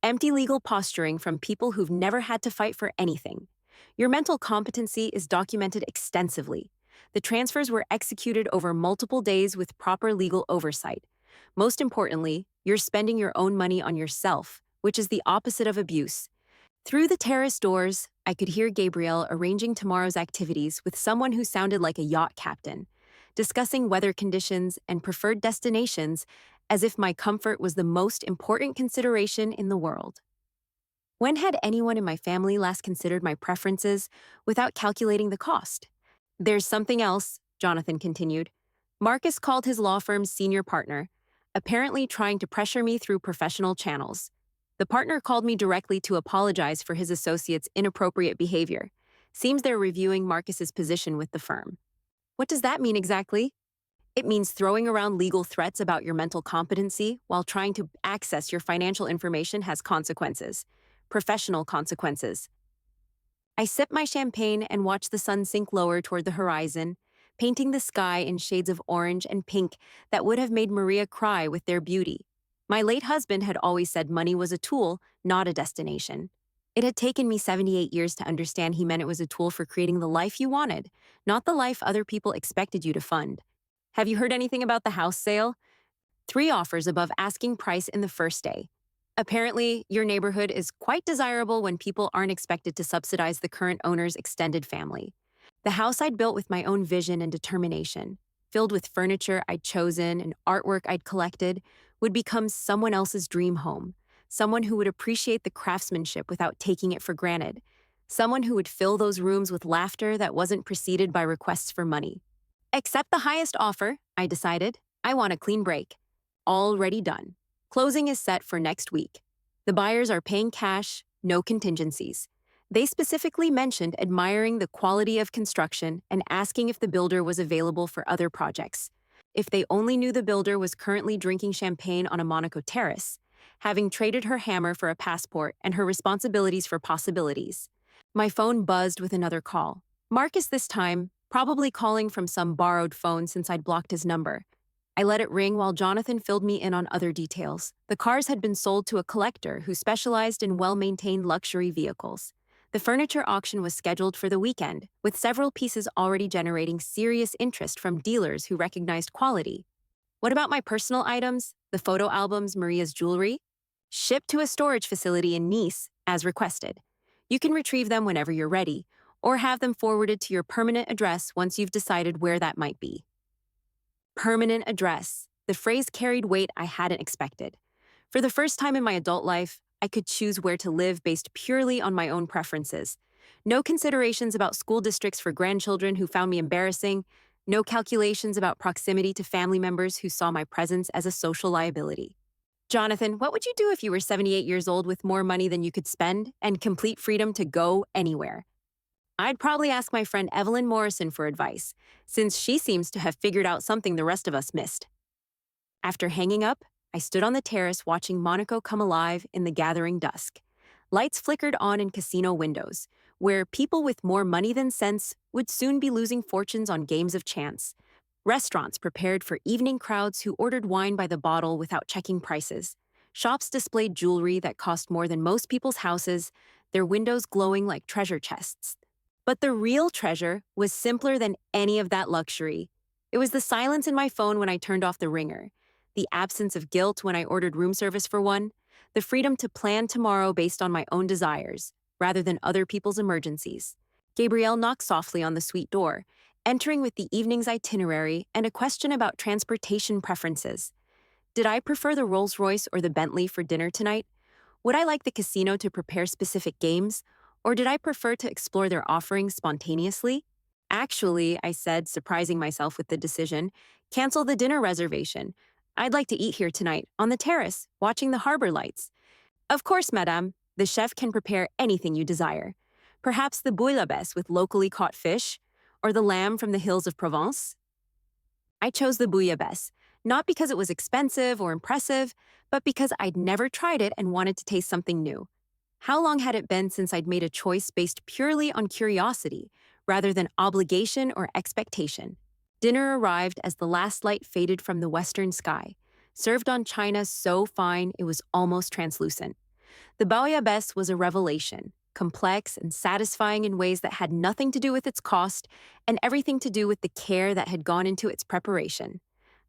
Empty legal posturing from people who've never had to fight for anything. Your mental competency is documented extensively. The transfers were executed over multiple days with proper legal oversight. Most importantly, you're spending your own money on yourself, which is the opposite of abuse. Through the terrace doors, I could hear Gabrielle arranging tomorrow's activities with someone who sounded like a yacht captain, discussing weather conditions and preferred destinations as if my comfort was the most important consideration in the world. When had anyone in my family last considered my preferences without calculating the cost? There's something else, Jonathan continued. Marcus called his law firm's senior partner, apparently trying to pressure me through professional channels. The partner called me directly to apologize for his associate's inappropriate behavior. Seems they're reviewing Marcus's position with the firm. What does that mean exactly? It means throwing around legal threats about your mental competency while trying to access your financial information has consequences. Professional consequences. I sipped my champagne and watched the sun sink lower toward the horizon, painting the sky in shades of orange and pink that would have made Maria cry with their beauty. My late husband had always said money was a tool, not a destination. It had taken me 78 years to understand he meant it was a tool for creating the life you wanted, not the life other people expected you to fund. Have you heard anything about the house sale? 3 offers above asking price in the first day. Apparently, your neighborhood is quite desirable when people aren't expected to subsidize the current owner's extended family. The house I'd built with my own vision and determination, filled with furniture I'd chosen and artwork I'd collected, would become someone else's dream home, someone who would appreciate the craftsmanship without taking it for granted, someone who would fill those rooms with laughter that wasn't preceded by requests for money. Accept the highest offer, I decided. I want a clean break. Already done. Closing is set for next week. The buyers are paying cash, no contingencies. They specifically mentioned admiring the quality of construction and asking if the builder was available for other projects. If they only knew the builder was currently drinking champagne on a Monaco terrace, having traded her hammer for a passport and her responsibilities for possibilities. My phone buzzed with another call. Marcus this time, probably calling from some borrowed phone since I'd blocked his number. I let it ring while Jonathan filled me in on other details. The cars had been sold to a collector who specialized in well-maintained luxury vehicles. The furniture auction was scheduled for the weekend, with several pieces already generating serious interest from dealers who recognized quality. What about my personal items, the photo albums, Maria's jewelry? Shipped to a storage facility in Nice, as requested. You can retrieve them whenever you're ready, or have them forwarded to your permanent address once you've decided where that might be. Permanent address. The phrase carried weight I hadn't expected. For the first time in my adult life, I could choose where to live based purely on my own preferences. No considerations about school districts for grandchildren who found me embarrassing, no calculations about proximity to family members who saw my presence as a social liability. Jonathan, what would you do if you were 78 years old with more money than you could spend and complete freedom to go anywhere? I'd probably ask my friend Evelyn Morrison for advice, since she seems to have figured out something the rest of us missed. After hanging up, I stood on the terrace watching Monaco come alive in the gathering dusk. Lights flickered on in casino windows, where people with more money than sense would soon be losing fortunes on games of chance. Restaurants prepared for evening crowds who ordered wine by the bottle without checking prices. Shops displayed jewelry that cost more than most people's houses, their windows glowing like treasure chests. But the real treasure was simpler than any of that luxury. It was the silence in my phone when I turned off the ringer, the absence of guilt when I ordered room service for one, the freedom to plan tomorrow based on my own desires, rather than other people's emergencies. Gabrielle knocked softly on the suite door, entering with the evening's itinerary and a question about transportation preferences. Did I prefer the Rolls-Royce or the Bentley for dinner tonight? Would I like the casino to prepare specific games, or did I prefer to explore their offerings spontaneously? Actually, I said, surprising myself with the decision, cancel the dinner reservation. I'd like to eat here tonight, on the terrace, watching the harbor lights. Of course, madame, the chef can prepare anything you desire. Perhaps the bouillabaisse with locally caught fish, or the lamb from the hills of Provence? I chose the bouillabaisse, not because it was expensive or impressive, but because I'd never tried it and wanted to taste something new. How long had it been since I'd made a choice based purely on curiosity, rather than obligation or expectation? Dinner arrived as the last light faded from the western sky, served on china so fine it was almost translucent. The bouillabaisse was a revelation, complex and satisfying in ways that had nothing to do with its cost and everything to do with the care that had gone into its preparation.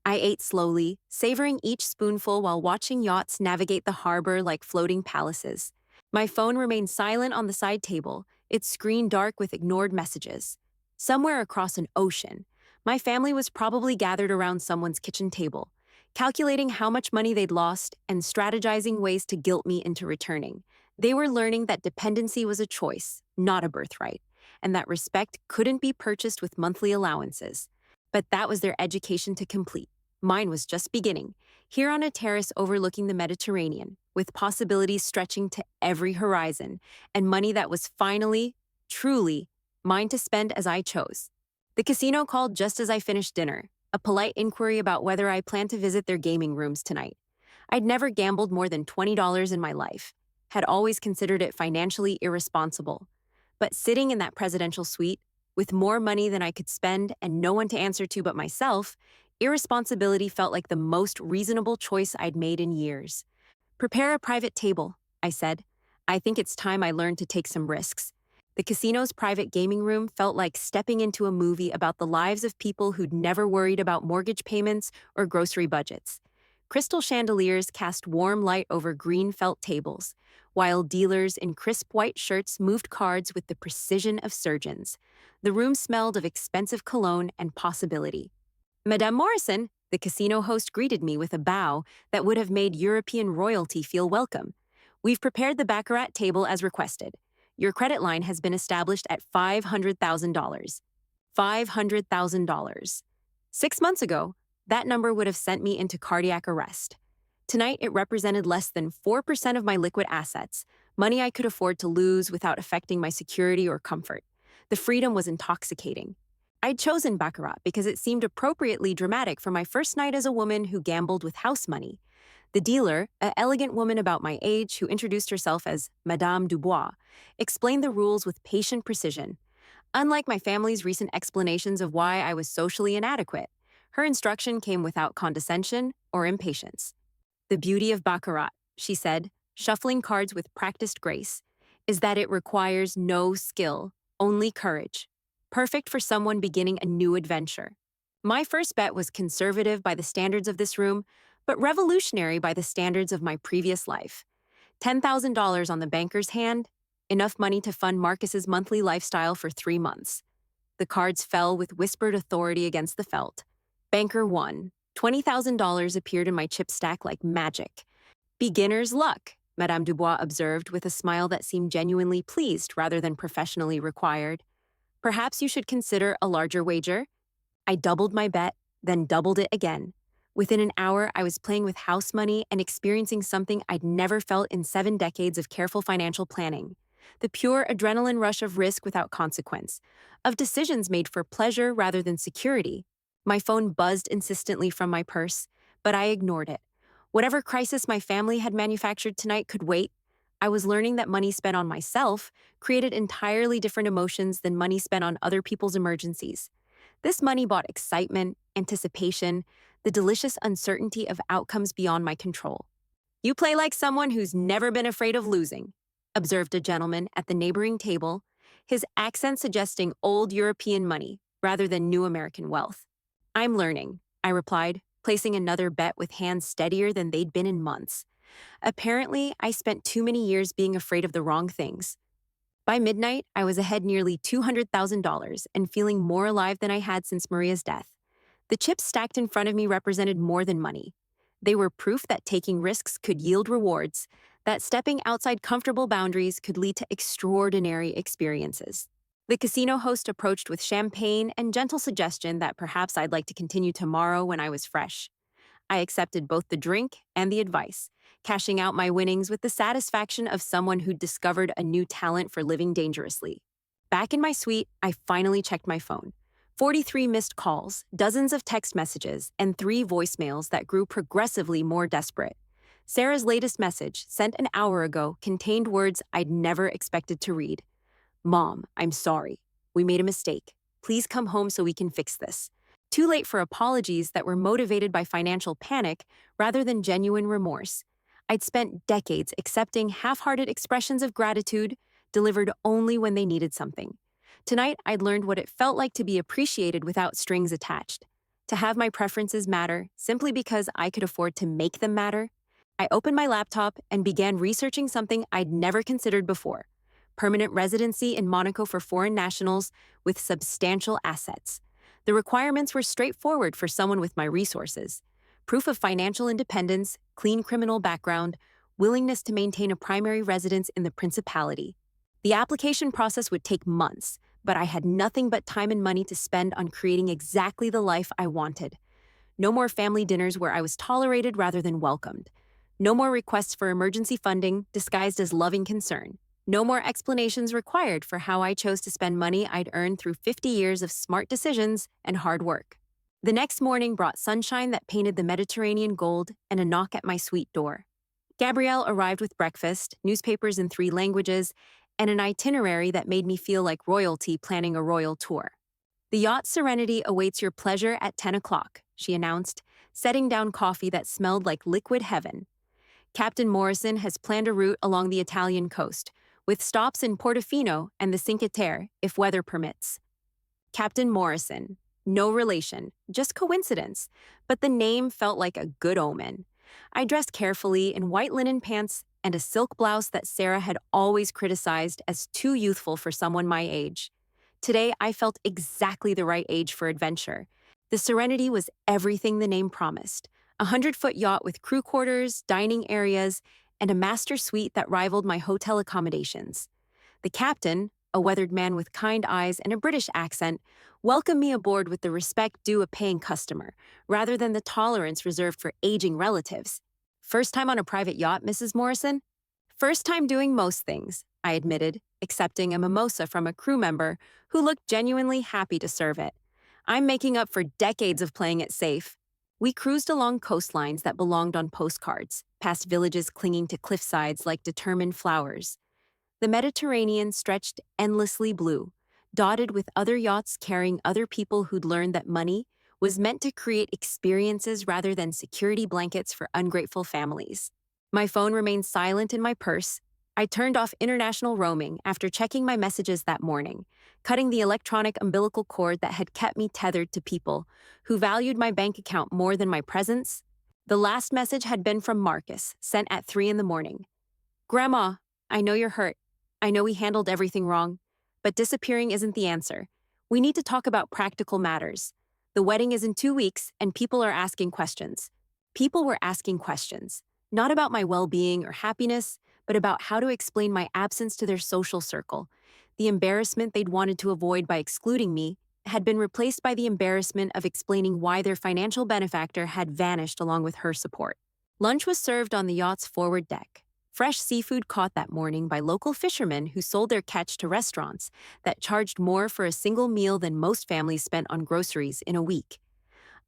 I ate slowly, savoring each spoonful while watching yachts navigate the harbor like floating palaces. My phone remained silent on the side table, its screen dark with ignored messages. Somewhere across an ocean, my family was probably gathered around someone's kitchen table, calculating how much money they'd lost and strategizing ways to guilt me into returning. They were learning that dependency was a choice, not a birthright, and that respect couldn't be purchased with monthly allowances. But that was their education to complete. Mine was just beginning, here on a terrace overlooking the Mediterranean, with possibilities stretching to every horizon, and money that was finally, truly, mine to spend as I chose. The casino called just as I finished dinner, a polite inquiry about whether I planned to visit their gaming rooms tonight. I'd never gambled more than $20 in my life, had always considered it financially irresponsible. But sitting in that presidential suite, with more money than I could spend and no one to answer to but myself, irresponsibility felt like the most reasonable choice I'd made in years. Prepare a private table, I said. I think it's time I learned to take some risks. The casino's private gaming room felt like stepping into a movie about the lives of people who'd never worried about mortgage payments or grocery budgets. Crystal chandeliers cast warm light over green felt tables, while dealers in crisp white shirts moved cards with the precision of surgeons. The room smelled of expensive cologne and possibility. Madame Morrison, the casino host greeted me with a bow that would have made European royalty feel welcome. We've prepared the baccarat table as requested. Your credit line has been established at $500,000. $500,000. 6 months ago, that number would have sent me into cardiac arrest. Tonight, it represented less than 4% of my liquid assets, money I could afford to lose without affecting my security or comfort. The freedom was intoxicating. I'd chosen baccarat because it seemed appropriately dramatic for my first night as a woman who gambled with house money. The dealer, an elegant woman about my age who introduced herself as Madame Dubois, explained the rules with patient precision. Unlike my family's recent explanations of why I was socially inadequate, her instruction came without condescension or impatience. The beauty of baccarat, she said, shuffling cards with practiced grace, is that it requires no skill, only courage. Perfect for someone beginning a new adventure. My first bet was conservative by the standards of this room, but revolutionary by the standards of my previous life. $10,000 on the banker's hand, enough money to fund Marcus's monthly lifestyle for 3 months. The cards fell with whispered authority against the felt. Banker 1. $20,000 appeared in my chip stack like magic. Beginner's luck, Madame Dubois observed with a smile that seemed genuinely pleased rather than professionally required. Perhaps you should consider a larger wager? I doubled my bet, then doubled it again. Within an hour, I was playing with house money and experiencing something I'd never felt in 7 decades of careful financial planning. The pure adrenaline rush of risk without consequence, of decisions made for pleasure rather than security. My phone buzzed insistently from my purse, but I ignored it. Whatever crisis my family had manufactured tonight could wait. I was learning that money spent on myself created entirely different emotions than money spent on other people's emergencies. This money bought excitement, anticipation, the delicious uncertainty of outcomes beyond my control. You play like someone who's never been afraid of losing, observed a gentleman at the neighboring table, his accent suggesting old European money rather than new American wealth. I'm learning, I replied, placing another bet with hands steadier than they'd been in months. Apparently, I spent too many years being afraid of the wrong things. By midnight, I was ahead nearly $200,000 and feeling more alive than I had since Maria's death. The chips stacked in front of me represented more than money. They were proof that taking risks could yield rewards, that stepping outside comfortable boundaries could lead to extraordinary experiences. The casino host approached with champagne and gentle suggestion that perhaps I'd like to continue tomorrow when I was fresh. I accepted both the drink and the advice, cashing out my winnings with the satisfaction of someone who'd discovered a new talent for living dangerously. Back in my suite, I finally checked my phone. 43 missed calls, dozens of text messages, and 3 voicemails that grew progressively more desperate. Sarah's latest message, sent an hour ago, contained words I'd never expected to read. Mom, I'm sorry. We made a mistake. Please come home so we can fix this. Too late for apologies that were motivated by financial panic rather than genuine remorse. I'd spent decades accepting half-hearted expressions of gratitude, delivered only when they needed something. Tonight, I'd learned what it felt like to be appreciated without strings attached, to have my preferences matter simply because I could afford to make them matter. I opened my laptop and began researching something I'd never considered before: permanent residency in Monaco for foreign nationals with substantial assets. The requirements were straightforward for someone with my resources: proof of financial independence, clean criminal background, willingness to maintain a primary residence in the Principality. The application process would take months, but I had nothing but time and money to spend on creating exactly the life I wanted. No more family dinners where I was tolerated rather than welcomed. No more requests for emergency funding disguised as loving concern. No more explanations required for how I chose to spend money I'd earned through 50 years of smart decisions and hard work. The next morning brought sunshine that painted the Mediterranean gold and a knock at my suite door. Gabrielle arrived with breakfast, newspapers in 3 languages, and an itinerary that made me feel like royalty planning a royal tour. The yacht Serenity awaits your pleasure at 10 o'clock, she announced, setting down coffee that smelled like liquid heaven. Captain Morrison has planned a route along the Italian coast, with stops in Portofino and the Cinque Terre, if weather permits. Captain Morrison. No relation, just coincidence, but the name felt like a good omen. I dressed carefully in white linen pants and a silk blouse that Sarah had always criticized as too youthful for someone my age. Today, I felt exactly the right age for adventure. The Serenity was everything the name promised: a 100-foot yacht with crew quarters, dining areas, and a master suite that rivaled my hotel accommodations. The captain, a weathered man with kind eyes and a British accent, welcomed me aboard with the respect due a paying customer, rather than the tolerance reserved for aging relatives. First time on a private yacht, Mrs. Morrison? First time doing most things, I admitted, accepting a mimosa from a crew member who looked genuinely happy to serve it. I'm making up for decades of playing it safe. We cruised along coastlines that belonged on postcards, past villages clinging to cliff sides like determined flowers. The Mediterranean stretched endlessly blue, dotted with other yachts carrying other people who'd learned that money was meant to create experiences rather than security blankets for ungrateful families. My phone remained silent in my purse. I turned off international roaming after checking my messages that morning, cutting the electronic umbilical cord that had kept me tethered to people who valued my bank account more than my presence. The last message had been from Marcus, sent at 3 in the morning. Grandma, I know you're hurt. I know we handled everything wrong, but disappearing isn't the answer. We need to talk about practical matters. The wedding is in 2 weeks, and people are asking questions. People were asking questions, not about my well being or happiness, but about how to explain my absence to their social circle. The embarrassment they'd wanted to avoid by excluding me had been replaced by the embarrassment of explaining why their financial benefactor had vanished along with her support. Lunch was served on the yacht's forward deck. Fresh seafood caught that morning by local fishermen who sold their catch to restaurants that charged more for a single meal than most families spent on groceries in a week.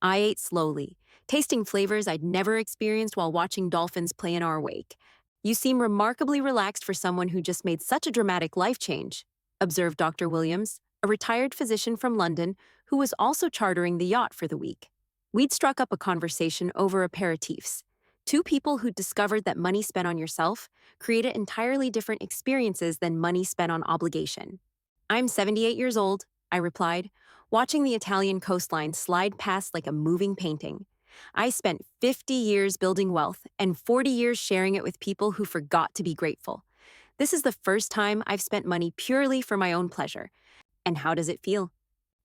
I ate slowly, tasting flavors I'd never experienced while watching dolphins play in our wake. You seem remarkably relaxed for someone who just made such a dramatic life change, observed Dr. Williams, a retired physician from London who was also chartering the yacht for the week. We'd struck up a conversation over aperitifs. Two people who discovered that money spent on yourself created entirely different experiences than money spent on obligation. I'm 78 years old, I replied, watching the Italian coastline slide past like a moving painting. I spent 50 years building wealth and 40 years sharing it with people who forgot to be grateful. This is the first time I've spent money purely for my own pleasure. And how does it feel?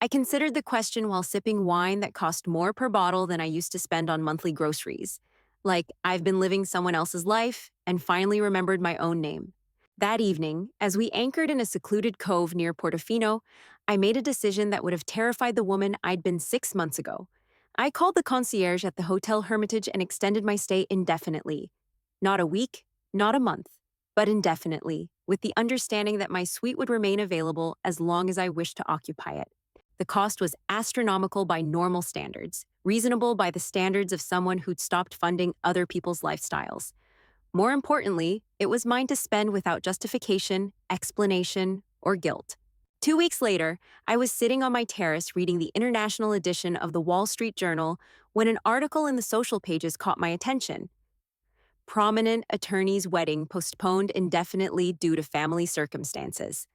I considered the question while sipping wine that cost more per bottle than I used to spend on monthly groceries. Like, I've been living someone else's life and finally remembered my own name. That evening, as we anchored in a secluded cove near Portofino, I made a decision that would have terrified the woman I'd been 6 months ago. I called the concierge at the Hotel Hermitage and extended my stay indefinitely. Not a week, not a month, but indefinitely, with the understanding that my suite would remain available as long as I wished to occupy it. The cost was astronomical by normal standards, reasonable by the standards of someone who'd stopped funding other people's lifestyles. More importantly, it was mine to spend without justification, explanation, or guilt. 2 weeks later, I was sitting on my terrace reading the international edition of the Wall Street Journal when an article in the social pages caught my attention. Prominent attorney's wedding postponed indefinitely due to family circumstances.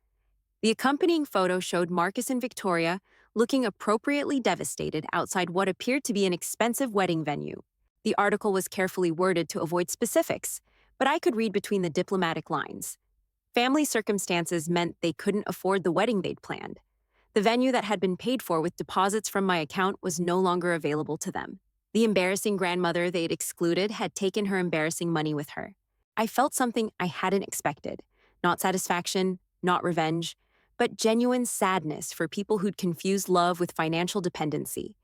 The accompanying photo showed Marcus and Victoria looking appropriately devastated outside what appeared to be an expensive wedding venue. The article was carefully worded to avoid specifics, but I could read between the diplomatic lines. Family circumstances meant they couldn't afford the wedding they'd planned. The venue that had been paid for with deposits from my account was no longer available to them. The embarrassing grandmother they'd excluded had taken her embarrassing money with her. I felt something I hadn't expected. Not satisfaction, not revenge, but genuine sadness for people who'd confused love with financial dependency.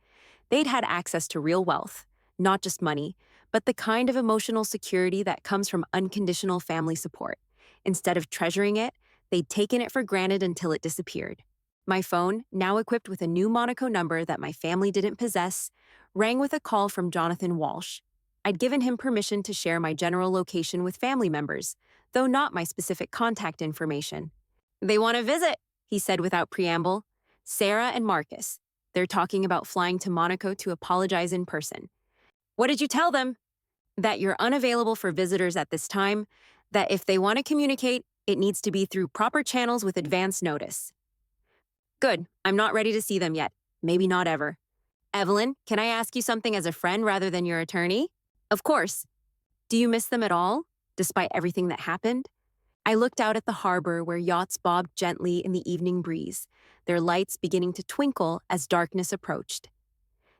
They'd had access to real wealth, not just money, but the kind of emotional security that comes from unconditional family support. Instead of treasuring it, they'd taken it for granted until it disappeared. My phone, now equipped with a new Monaco number that my family didn't possess, rang with a call from Jonathan Walsh. I'd given him permission to share my general location with family members, though not my specific contact information. "They want to visit," he said without preamble. "Sarah and Marcus. They're talking about flying to Monaco to apologize in person." "What did you tell them?" "That you're unavailable for visitors at this time, that if they want to communicate, it needs to be through proper channels with advance notice." "Good. I'm not ready to see them yet. Maybe not ever." "Evelyn, can I ask you something as a friend rather than your attorney?" "Of course." "Do you miss them at all, despite everything that happened?" I looked out at the harbor where yachts bobbed gently in the evening breeze, their lights beginning to twinkle as darkness approached.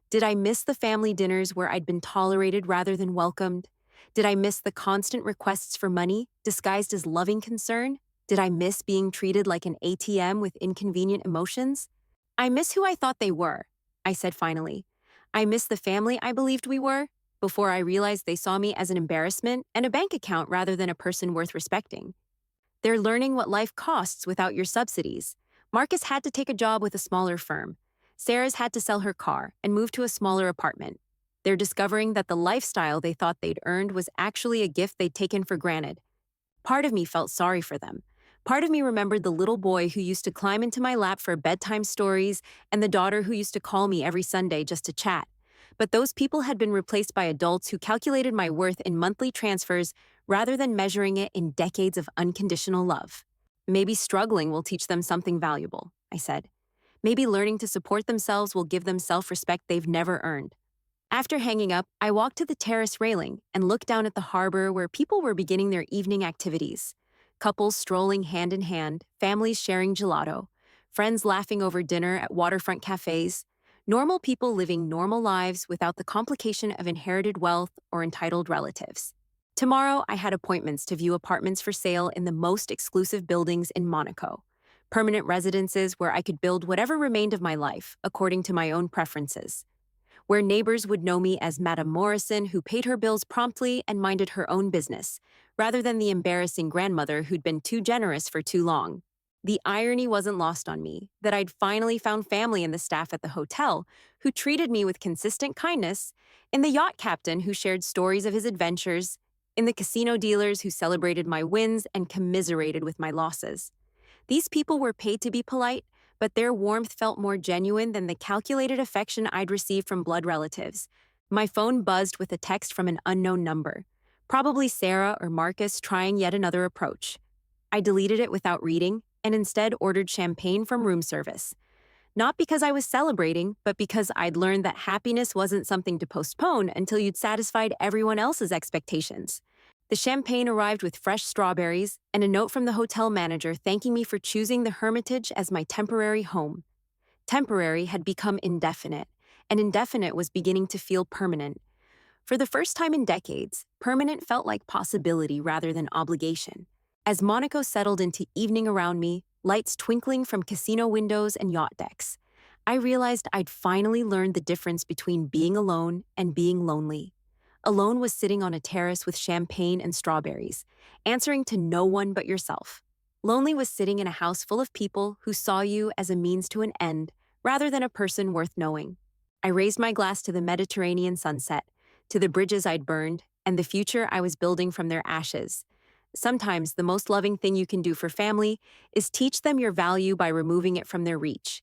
Did I miss the family dinners where I'd been tolerated rather than welcomed? Did I miss the constant requests for money, disguised as loving concern? Did I miss being treated like an ATM with inconvenient emotions? "I miss who I thought they were," I said finally. "I miss the family I believed we were, before I realized they saw me as an embarrassment and a bank account rather than a person worth respecting. They're learning what life costs without your subsidies. Marcus had to take a job with a smaller firm. Sarah's had to sell her car and move to a smaller apartment. They're discovering that the lifestyle they thought they'd earned was actually a gift they'd taken for granted. Part of me felt sorry for them. Part of me remembered the little boy who used to climb into my lap for bedtime stories and the daughter who used to call me every Sunday just to chat. But those people had been replaced by adults who calculated my worth in monthly transfers rather than measuring it in decades of unconditional love. "Maybe struggling will teach them something valuable," I said. "Maybe learning to support themselves will give them self-respect they've never earned." After hanging up, I walked to the terrace railing and looked down at the harbor where people were beginning their evening activities. Couples strolling hand in hand, families sharing gelato, friends laughing over dinner at waterfront cafes, normal people living normal lives without the complication of inherited wealth or entitled relatives. Tomorrow, I had appointments to view apartments for sale in the most exclusive buildings in Monaco, permanent residences where I could build whatever remained of my life according to my own preferences, where neighbors would know me as Madame Morrison, who paid her bills promptly and minded her own business, rather than the embarrassing grandmother who'd been too generous for too long. The irony wasn't lost on me that I'd finally found family in the staff at the hotel who treated me with consistent kindness, in the yacht captain who shared stories of his adventures, in the casino dealers who celebrated my wins and commiserated with my losses. These people were paid to be polite, but their warmth felt more genuine than the calculated affection I'd received from blood relatives. My phone buzzed with a text from an unknown number, probably Sarah or Marcus trying yet another approach. I deleted it without reading and instead ordered champagne from room service. Not because I was celebrating, but because I'd learned that happiness wasn't something to postpone until you'd satisfied everyone else's expectations. The champagne arrived with fresh strawberries and a note from the hotel manager thanking me for choosing the Hermitage as my temporary home. Temporary had become indefinite, and indefinite was beginning to feel permanent. For the first time in decades, permanent felt like possibility rather than obligation. As Monaco settled into evening around me, lights twinkling from casino windows and yacht decks, I realized I'd finally learned the difference between being alone and being lonely. Alone was sitting on a terrace with champagne and strawberries, answering to no one but yourself. Lonely was sitting in a house full of people who saw you as a means to an end, rather than a person worth knowing. I raised my glass to the Mediterranean sunset, to the bridges I'd burned, and the future I was building from their ashes. Sometimes the most loving thing you can do for family is teach them your value by removing it from their reach.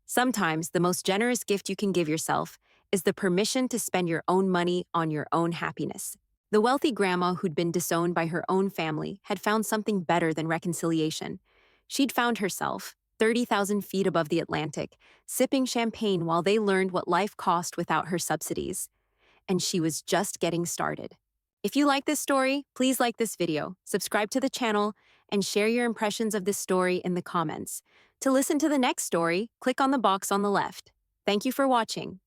Sometimes the most generous gift you can give yourself is the permission to spend your own money on your own happiness. The wealthy grandma who'd been disowned by her own family had found something better than reconciliation. She'd found herself, 30,000 feet above the Atlantic, sipping champagne while they learned what life cost without her subsidies. And she was just getting started. If you like this story, please like this video, subscribe to the channel, and share your impressions of this story in the comments. To listen to the next story, click on the box on the left. Thank you for watching.